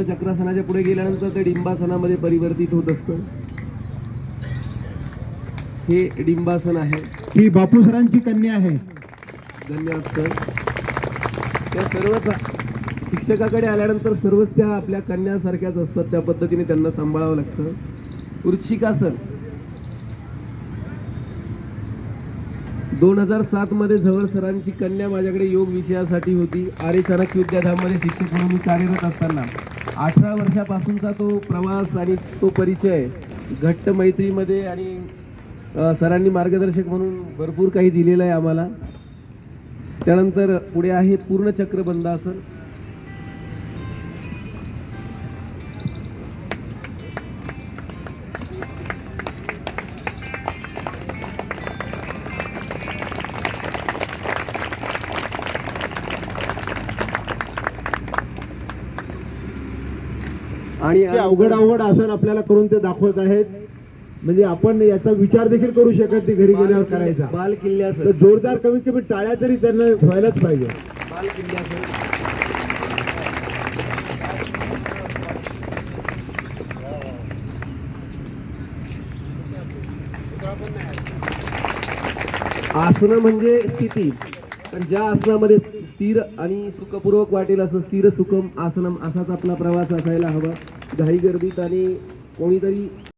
चक्रासनाच्या पुढे गेल्यानंतर ते डिंबासनामध्ये परिवर्तित होत असतं. हे डिंबासन आहे. ही बापू सरांची कन्या आहे. धन्यवाद सर. त्या सर्वच शिक्षकाकडे आल्यानंतर सर्वच त्या आपल्या कन्यासारख्याच असतात, त्या पद्धतीने त्यांना सांभाळावं लागतं. वृश्चिकासन 2007 मध्ये झवळ सरांची कन्या माझ्याकडे योग विषयासाठी होती. आर्य चाणक्य विद्याधाममध्ये शिक्षक म्हणून मी कार्यरत असताना 18 वर्षापासूनचा तो प्रवास आणि तो परिचय घट्ट मैत्रीमध्ये आणि सरांनी मार्गदर्शक म्हणून भरपूर काही दिलेलं आहे आम्हाला. त्यानंतर पुढे आहे पूर्ण चक्रबंधासन. आणि अवघड आसन आपल्याला करून ते दाखवत आहेत. म्हणजे आपण याचा विचार देखील करू शकत नाही घरी गेल्यावर करायचा. बाल किल्ल्यासन तर जोरदार कमीत कमी टाळ्या तरी त्यांना व्हायलाच पाहिजे. बाल किल्ल्यासन आसनं म्हणजे स्थिती. पण ज्या आसनामध्ये स्थिर आणि सुखपूर्वक वाटेल असं स्थिर सुखम आसनम असाच आपला प्रवास असायला हवा. घाई गर्दीत आणि कोणीतरी